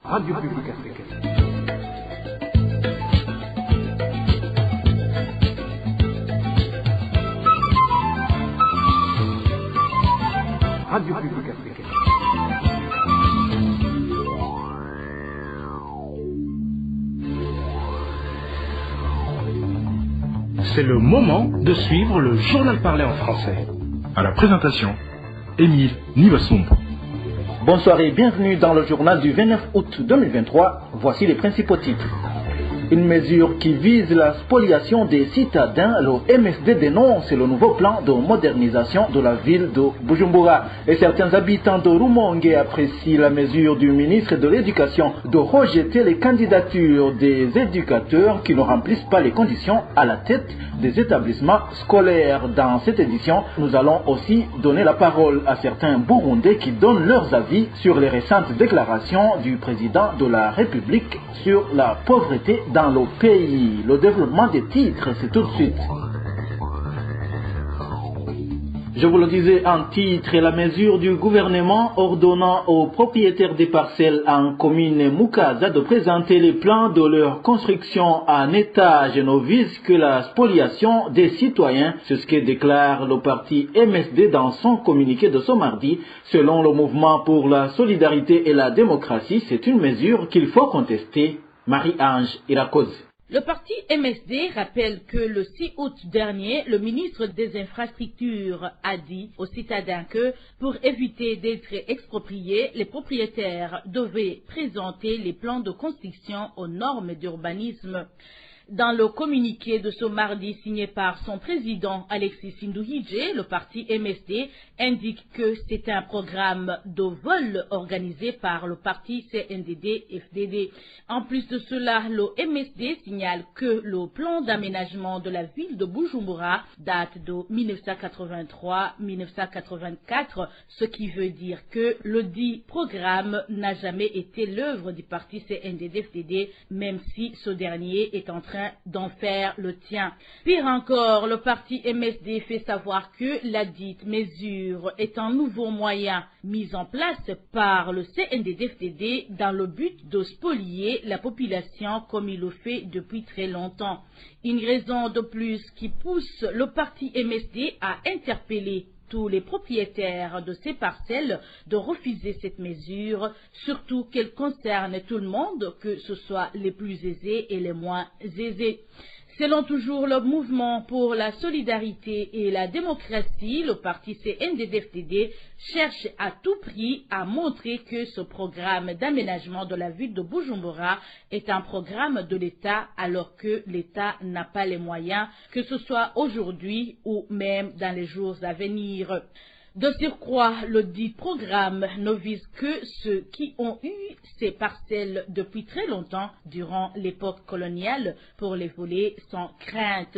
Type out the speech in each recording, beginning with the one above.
Radio Publique Africaine. Radio Publique Africaine. C'est le moment de suivre le journal parlé en français. À la présentation, Émile Nivasumbo. Bonsoir et bienvenue dans le journal du 29 août 2023. Voici les principaux titres. Une mesure qui vise la spoliation des citadins, le MSD dénonce le nouveau plan de modernisation de la ville de Bujumbura. Et certains habitants de Rumongue apprécient la mesure du ministre de l'Éducation de rejeter les candidatures des éducateurs qui ne remplissent pas les conditions à la tête des établissements scolaires. Dans cette édition, nous allons aussi donner la parole à certains Burundais qui donnent leurs avis sur les récentes déclarations du président de la République sur la pauvreté dans le pays. Le développement des titres, c'est tout de suite. Je vous le disais en titre, la mesure du gouvernement ordonnant aux propriétaires des parcelles en commune Mukaza de présenter les plans de leur construction en étage ne vise que la spoliation des citoyens. C'est ce que déclare le parti MSD dans son communiqué de ce mardi. Selon le mouvement pour la solidarité et la démocratie, c'est une mesure qu'il faut contester. Marie-Ange Irakoze. Le parti MSD rappelle que le 6 août dernier, le ministre des Infrastructures a dit aux citadins que, pour éviter d'être expropriés, les propriétaires devaient présenter les plans de construction aux normes d'urbanisme. Dans le communiqué de ce mardi signé par son président Alexis Sinduhije, le parti MSD indique que c'est un programme de vol organisé par le parti CNDD-FDD. En plus de cela, le MSD signale que le plan d'aménagement de la ville de Bujumbura date de 1983-1984, ce qui veut dire que le dit programme n'a jamais été l'œuvre du parti CNDD-FDD, même si ce dernier est en train d'en faire le tien. Pire encore, le parti MSD fait savoir que la dite mesure est un nouveau moyen mis en place par le CNDD-FDD dans le but de spolier la population comme il le fait depuis très longtemps. Une raison de plus qui pousse le parti MSD à interpeller tous les propriétaires de ces parcelles de refuser cette mesure, surtout qu'elle concerne tout le monde, que ce soit les plus aisés et les moins aisés. Selon toujours le mouvement pour la solidarité et la démocratie, le parti CNDD-FDD cherche à tout prix à montrer que ce programme d'aménagement de la ville de Bujumbura est un programme de l'État alors que l'État n'a pas les moyens, que ce soit aujourd'hui ou même dans les jours à venir. De surcroît, le dit programme ne vise que ceux qui ont eu ces parcelles depuis très longtemps durant l'époque coloniale pour les voler sans crainte.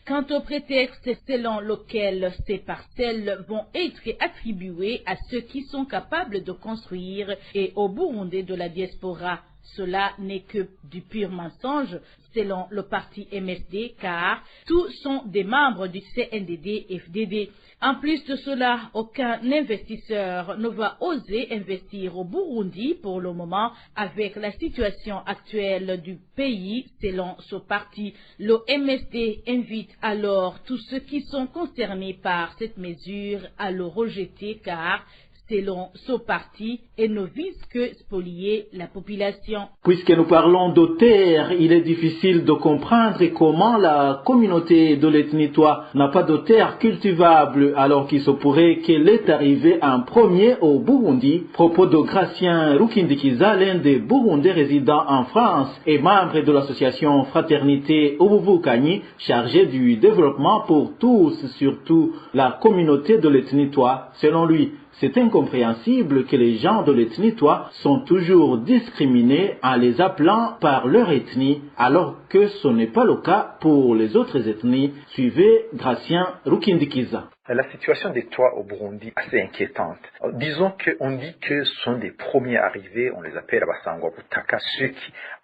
Quant au prétexte selon lequel ces parcelles vont être attribuées à ceux qui sont capables de construire et aux Burundais de la diaspora, cela n'est que du pur mensonge selon le parti MSD car tous sont des membres du CNDD-FDD. En plus de cela, aucun investisseur ne va oser investir au Burundi pour le moment avec la situation actuelle du pays selon ce parti. Le MSD invite alors tous ceux qui sont concernés par cette mesure à le rejeter car selon ce parti, et ne vise que spolier la population. Puisque nous parlons de terre, il est difficile de comprendre comment la communauté de l'ethnie Twa n'a pas de terre cultivable alors qu'il se pourrait qu'elle est arrivée en premier au Burundi. Propos de Gratien Rukindikiza, l'un des Burundais résidant en France et membre de l'association Fraternité Ubuvukani, chargé du développement pour tous, surtout la communauté de l'ethnie Twa. Selon lui, c'est incompréhensible que les gens de l'ethnie Twa sont toujours discriminés en les appelant par leur ethnie, alors que ce n'est pas le cas pour les autres ethnies. Suivez Gratien Rukindikiza. La situation des Twa au Burundi est assez inquiétante. Disons qu'on dit que ce sont des premiers arrivés, on les appelle Abasangwa Butaka, ceux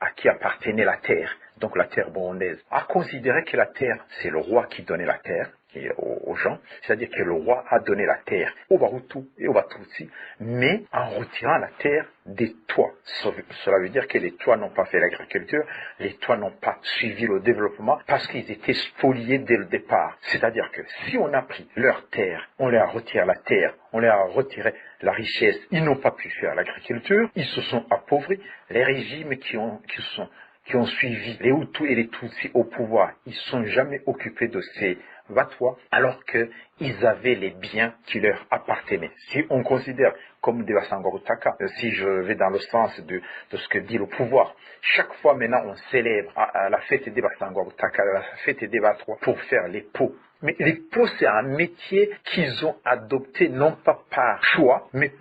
à qui appartenait la terre, donc la terre burundaise. À considérer que la terre, c'est le roi qui donnait la terre, aux gens, c'est-à-dire que le roi a donné la terre aux Bahutu et aux Batutsi, mais en retirant la terre des toits. Cela veut dire que les toits n'ont pas fait l'agriculture, les toits n'ont pas suivi le développement parce qu'ils étaient spoliés dès le départ. C'est-à-dire que si on a pris leur terre, on leur a retiré la terre, on leur a retiré la richesse, ils n'ont pas pu faire l'agriculture, ils se sont appauvris. Les régimes qui ont suivi les Hutus et les Tutsis au pouvoir, ils ne sont jamais occupés de ces Batwa, alors qu'ils avaient les biens qui leur appartenaient. Si on considère comme des Basangwa-Butaka, si je vais dans le sens de ce que dit le pouvoir, chaque fois maintenant on célèbre à la fête des Basangwa-Butaka, la fête des Batwa, pour faire les pots. Mais les pots, c'est un métier qu'ils ont adopté non pas par choix, mais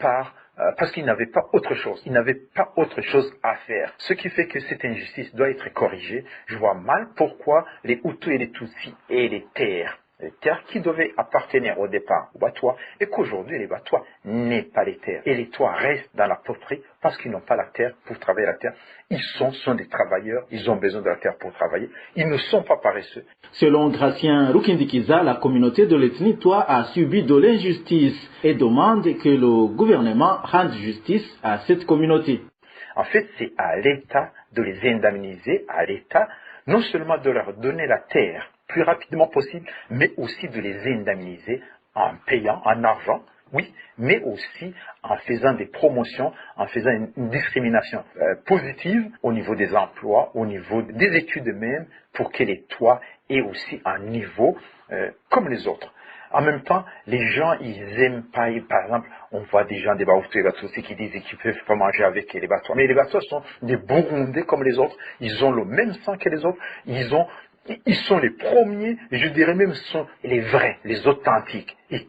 parce qu'ils n'avaient pas autre chose. Ils n'avaient pas autre chose à faire. Ce qui fait que cette injustice doit être corrigée. Je vois mal pourquoi les Hutus et les Tutsis et les terres qui devaient appartenir au départ aux Batwa, et qu'aujourd'hui les Batwa n'aient pas les terres. Et les toits restent dans la pauvreté parce qu'ils n'ont pas la terre pour travailler la terre. Ils sont des travailleurs, ils ont besoin de la terre pour travailler. Ils ne sont pas paresseux. Selon Gratien Rukindikiza, la communauté de l'ethnie Toa a subi de l'injustice et demande que le gouvernement rende justice à cette communauté. En fait, c'est à l'État de les indemniser, à l'État non seulement de leur donner la terre plus rapidement possible, mais aussi de les indemniser en payant en argent, oui, mais aussi en faisant des promotions, en faisant une discrimination positive au niveau des emplois, au niveau des études même, pour que les toits aient aussi un niveau comme les autres. En même temps, les gens, ils aiment pas, par exemple, on voit des gens des Bahutu et Batutsi qui disent qu'ils ne peuvent pas manger avec les Batwa. Mais les Batwa sont des Burundais comme les autres, ils ont le même sang que les autres, ils sont les premiers, je dirais même, sont les vrais, les authentiques. Et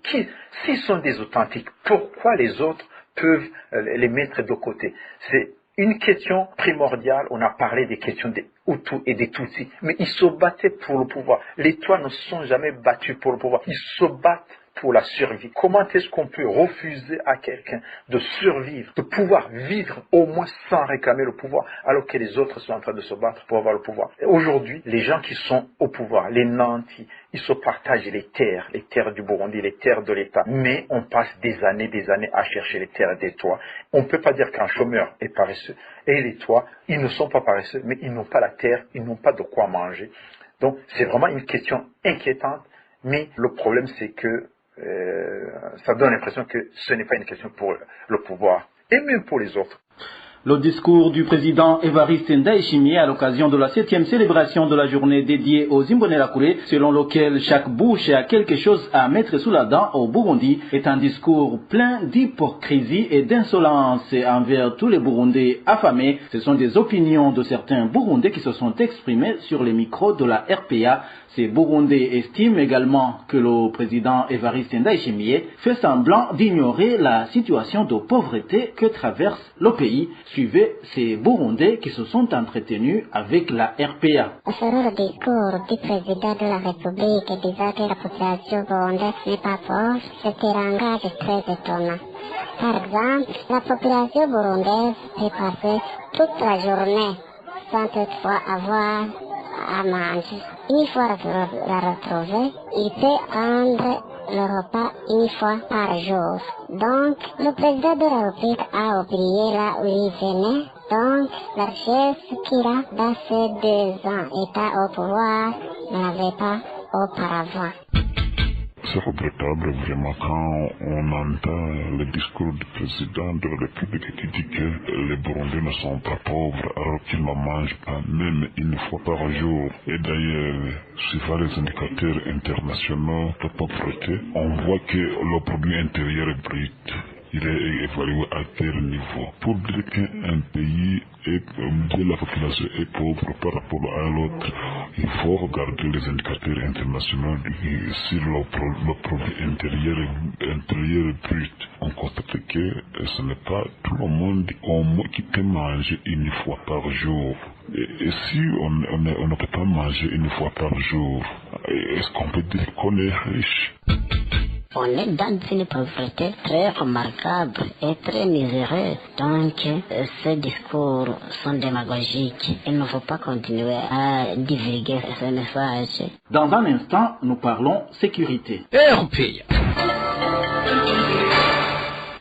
s'ils sont des authentiques, pourquoi les autres peuvent les mettre de côté? C'est une question primordiale. On a parlé des questions des Hutus et des Tutsis, mais ils se battaient pour le pouvoir. Les Tois ne sont jamais battus pour le pouvoir. Ils se battent pour la survie. Comment est-ce qu'on peut refuser à quelqu'un de survivre, de pouvoir vivre au moins sans réclamer le pouvoir, alors que les autres sont en train de se battre pour avoir le pouvoir? Aujourd'hui, les gens qui sont au pouvoir, les nantis, ils se partagent les terres du Burundi, les terres de l'État. Mais on passe des années à chercher les terres des Tois. On ne peut pas dire qu'un chômeur est paresseux. Et les Tois, ils ne sont pas paresseux, mais ils n'ont pas la terre, ils n'ont pas de quoi manger. Donc, c'est vraiment une question inquiétante. Mais le problème, c'est que ça donne l'impression que ce n'est pas une question pour le pouvoir, et même pour les autres. Le discours du président Évariste Ndayishimiye à l'occasion de la 7e célébration de la journée dédiée aux Imbonerakure, selon lequel chaque bouche a quelque chose à mettre sous la dent au Burundi, est un discours plein d'hypocrisie et d'insolence envers tous les Burundais affamés. Ce sont des opinions de certains Burundais qui se sont exprimés sur les micros de la RPA. Ces Burundais estiment également que le président Évariste Ndayishimiye fait semblant d'ignorer la situation de pauvreté que traverse le pays. Suivez ces Burundais qui se sont entretenus avec la RPA. Selon le discours du président de la République disant que la population burundaise n'est pas pauvre, c'était un langage très étonnant. Par exemple, la population burundaise peut passer toute la journée sans toutefois avoir à manger. Une fois la retrouver, il peut prendre le repas une fois par jour. Donc, le président de la République a oublié là où il venait. Donc, la richesse qu'il a dans ces 2 ans état au pouvoir n'avait pas auparavant. C'est regrettable vraiment quand on entend le discours du président de la République qui dit que les Burundais ne sont pas pauvres alors qu'ils ne mangent pas même une fois par jour. Et d'ailleurs, suivant les indicateurs internationaux de pauvreté, on voit que le produit intérieur brut, il est évalué à quel niveau. Pour dire qu'un pays de la population est pauvre par rapport à l'autre, il faut regarder les indicateurs internationaux sur le produit intérieur brut. On constate que ce n'est pas tout le monde qui peut manger une fois par jour. Et si on ne peut pas manger une fois par jour, est-ce qu'on peut dire qu'on est riche? On est dans une pauvreté très remarquable et très miséreuse. Donc, ces discours sont démagogiques. Il ne faut pas continuer à divulguer ce message. Dans un instant, nous parlons sécurité. RPA.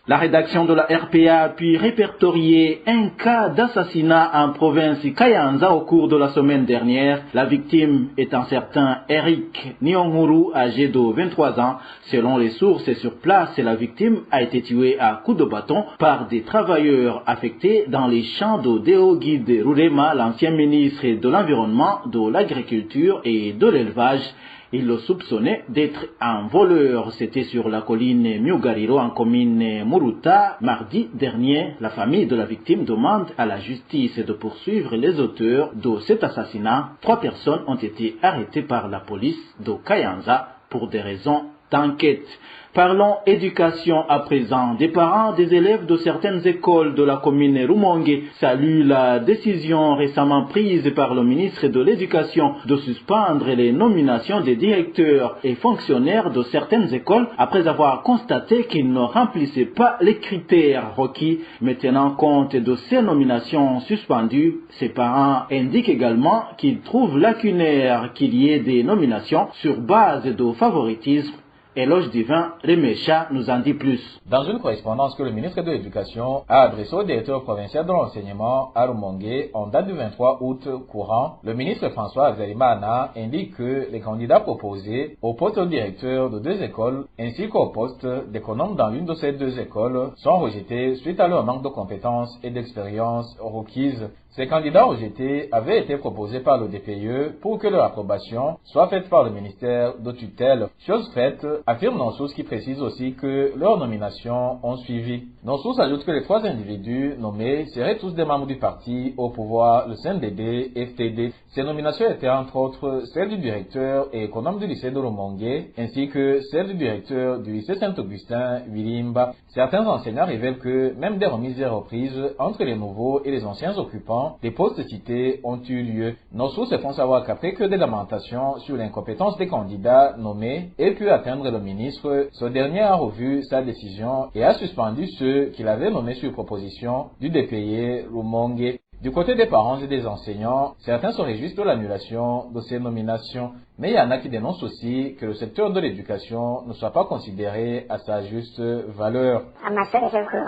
La rédaction de la RPA a pu répertorier un cas d'assassinat en province Kayanza au cours de la semaine dernière. La victime est un certain Eric Nyonguru, âgé de 23 ans. Selon les sources sur place, la victime a été tuée à coups de bâton par des travailleurs affectés dans les champs de Deogide Rurema, l'ancien ministre de l'Environnement, de l'Agriculture et de l'Élevage. Il le soupçonnait d'être un voleur. C'était sur la colline Myugariro en commune Muruta. Mardi dernier, la famille de la victime demande à la justice de poursuivre les auteurs de cet assassinat. 3 personnes ont été arrêtées par la police de Kayanza pour des raisons d'enquête. Parlons éducation à présent. Des parents des élèves de certaines écoles de la commune Rumonge saluent la décision récemment prise par le ministre de l'Éducation de suspendre les nominations des directeurs et fonctionnaires de certaines écoles après avoir constaté qu'ils ne remplissaient pas les critères requis. Mais tenant compte de ces nominations suspendues, ces parents indiquent également qu'ils trouvent lacunaire qu'il y ait des nominations sur base de favoritisme. Éloge Divin, Remecha nous en dit plus. Dans une correspondance que le ministre de l'Éducation a adressée au directeur provincial de l'enseignement à Rumonge en date du 23 août courant, le ministre François Azalimana indique que les candidats proposés au poste de directeur de 2 écoles ainsi qu'au poste d'économe dans l'une de ces 2 écoles sont rejetés suite à leur manque de compétences et d'expérience requises. Ces candidats rejetés avaient été proposés par le DPE pour que leur approbation soit faite par le ministère de tutelle. Chose faite, affirme nos sources qui précisent aussi que leurs nominations ont suivi. Nos sources ajoutent que les 3 individus nommés seraient tous des membres du parti au pouvoir, le CNDD-FTD. Ces nominations étaient entre autres celles du directeur et économe du lycée de Rumonge, ainsi que celles du directeur du lycée Saint-Augustin, Wilimba. Certains enseignants révèlent que même des remises et reprises entre les nouveaux et les anciens occupants des postes cités ont eu lieu. Nos sources font savoir qu'après que des lamentations sur l'incompétence des candidats nommés aient pu atteindre le ministre, ce dernier a revu sa décision et a suspendu ceux qu'il avait nommés sur proposition du DPE Rumonge. Du côté des parents et des enseignants, certains se réjouissent de l'annulation de ces nominations, mais il y en a qui dénoncent aussi que le secteur de l'éducation ne soit pas considéré à sa juste valeur.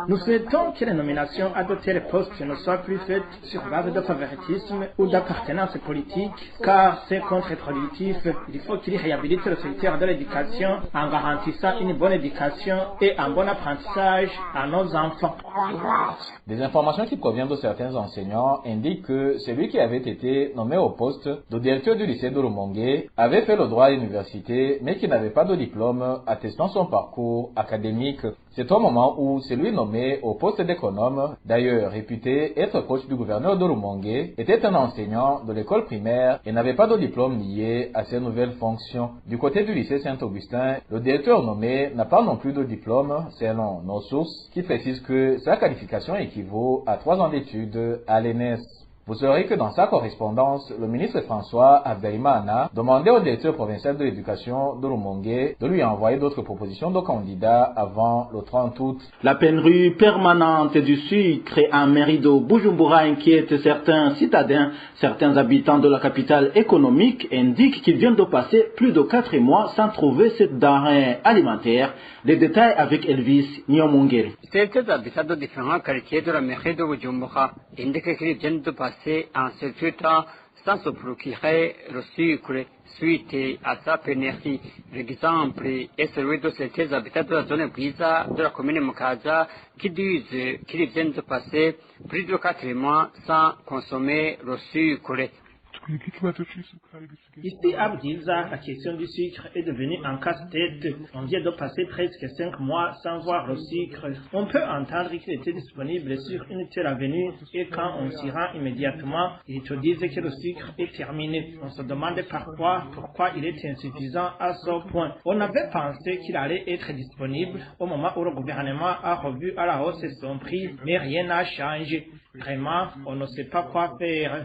Nous souhaitons que les nominations à de tels postes ne soient plus faites sur base de favoritisme ou d'appartenance politique, car c'est contre-productif. Il faut qu'ils réhabilitent le secteur de l'éducation en garantissant une bonne éducation et un bon apprentissage à nos enfants. Des informations qui proviennent de certains enseignants indiquent que celui qui avait été nommé au poste de directeur du lycée de Rumonge avait fait le droit à l'université, mais qui n'avait pas de diplôme attestant son parcours académique. C'est au moment où celui nommé au poste d'économe, d'ailleurs réputé être proche du gouverneur de Rumonge, était un enseignant de l'école primaire et n'avait pas de diplôme lié à ses nouvelles fonctions. Du côté du lycée Saint-Augustin, le directeur nommé n'a pas non plus de diplôme, selon nos sources, qui précisent que sa qualification équivaut à 3 ans d'études à l'ENS. Vous saurez que dans sa correspondance, le ministre François Abdelimana demandait au directeur provincial de l'éducation de Rumonge de lui envoyer d'autres propositions de candidats avant le 30 août. La pénurie permanente du sucre en mairie de Bujumbura inquiète certains citadins. Certains habitants de la capitale économique indiquent qu'ils viennent de passer plus de 4 mois sans trouver cette denrée alimentaire. Les détails avec Elvis Nyomongere. Certains habitants de différents quartiers de la mairie de Bujumbura indiquent qu'ils viennent de passer en ce temps sans se procurer le sucre suite à sa pénurie. L'exemple est celui de certains habitants de la zone Bwiza de la commune Mukaza qui disent qu'ils viennent de passer plus de 4 mois sans consommer le sucre. Ici à Bwiza, la question du sucre est devenue un casse-tête. On vient de passer presque 5 mois sans voir le sucre. On peut entendre qu'il était disponible sur une telle avenue et quand on s'y rend immédiatement, ils te disent que le sucre est terminé. On se demande pourquoi il est insuffisant à ce point. On avait pensé qu'il allait être disponible au moment où le gouvernement a revu à la hausse son prix, mais rien n'a changé. Vraiment, on ne sait pas quoi faire.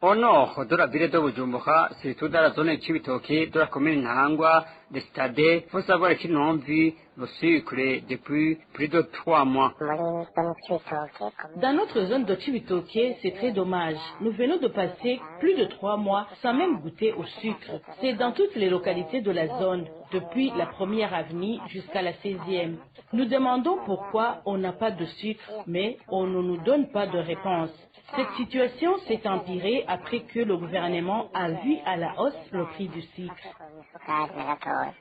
Au nord de la ville de Bujumbura, surtout dans la zone Chibitoke de la commune Nahangwa, de Stade. Il faut savoir qu'ils n'ont vu le sucre depuis plus de 3 mois. Dans notre zone de Chibitoke, c'est très dommage. Nous venons de passer plus de 3 mois sans même goûter au sucre. C'est dans toutes les localités de la zone, depuis la première avenue jusqu'à la 16e. Nous demandons pourquoi on n'a pas de sucre, mais on ne nous donne pas de réponse. Cette situation s'est empirée après que le gouvernement a vu à la hausse le prix du sucre.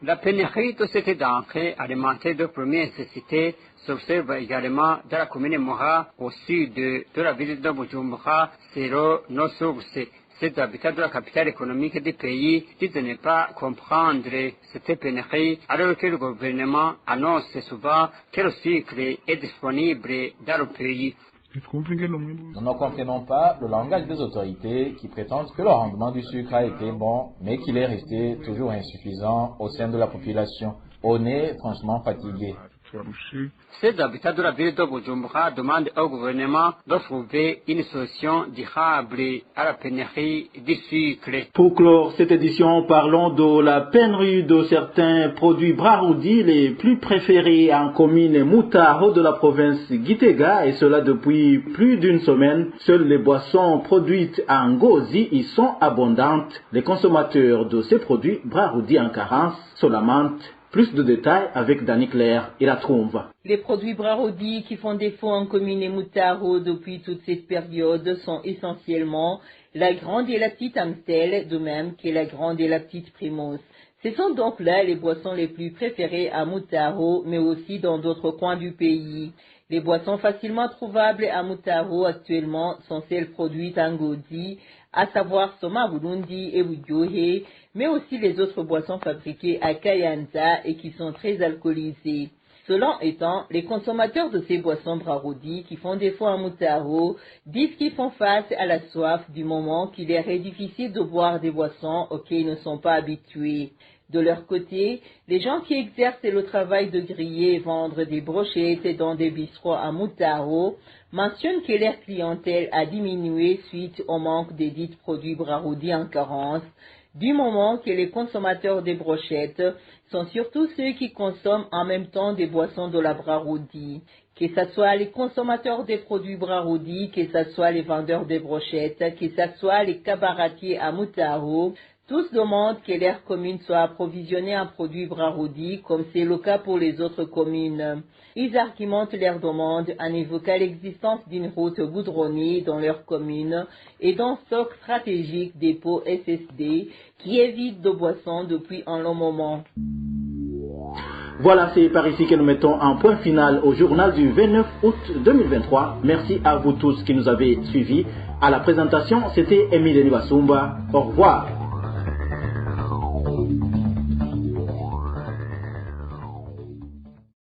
La pénurie de cette denrée alimentaire de première nécessité s'observe également dans la commune Moha, au sud de la ville de Bujumbura, selon nos sources. Ces habitants de la capitale économique du pays disent de ne pas comprendre cette pénurie, alors que le gouvernement annonce souvent que le sucre est disponible dans le pays. Nous ne comprenons pas le langage des autorités qui prétendent que le rendement du sucre a été bon, mais qu'il est resté toujours insuffisant au sein de la population. On est franchement fatigué. Ces habitants de la ville de Bujumbura demandent au gouvernement de trouver une solution durable à la pénurie du sucre. Pour clore cette édition, parlons de la pénurie de certains produits Braroudi, les plus préférés en commune Moutaro de la province Gitega, et cela depuis plus d'une semaine. Seules les boissons produites en Ngozi y sont abondantes. Les consommateurs de ces produits Braroudi en carence se lamentent. Plus de détails avec Dani Claire et la Trombe. Les produits Braroudi qui font défaut en commune Moutaro depuis toute cette période sont essentiellement la grande et la petite Amstel, de même que la grande et la petite Primos. Ce sont donc là les boissons les plus préférées à Moutaro, mais aussi dans d'autres coins du pays. Les boissons facilement trouvables à Moutaro actuellement sont celles produites en Ngozi, à savoir Soma Burundi et Budyohe, mais aussi les autres boissons fabriquées à Kayanza et qui sont très alcoolisées. Cela étant, les consommateurs de ces boissons Braroudi qui font défaut à Moutaro disent qu'ils font face à la soif du moment qu'il leur est difficile de boire des boissons auxquelles ils ne sont pas habitués. De leur côté, les gens qui exercent le travail de griller et vendre des brochettes dans des bistrots à Moutaro mentionnent que leur clientèle a diminué suite au manque des dits produits Braroudi en carence, du moment que les consommateurs des brochettes sont surtout ceux qui consomment en même temps des boissons de la Braroudi. Que ce soit les consommateurs des produits Braroudi, que ce soit les vendeurs des brochettes, que ce soit les cabaretiers à Moutaro, tous demandent que leur commune soit approvisionnée en produits Braroudi, comme c'est le cas pour les autres communes. Ils argumentent leur demande en évoquant l'existence d'une route goudronnée dans leur commune et d'un stock stratégique des pots SSD qui est vide de boissons depuis un long moment. Voilà, c'est par ici que nous mettons un point final au journal du 29 août 2023. Merci à vous tous qui nous avez suivis. À la présentation, c'était Émile Nibasumba. Au revoir.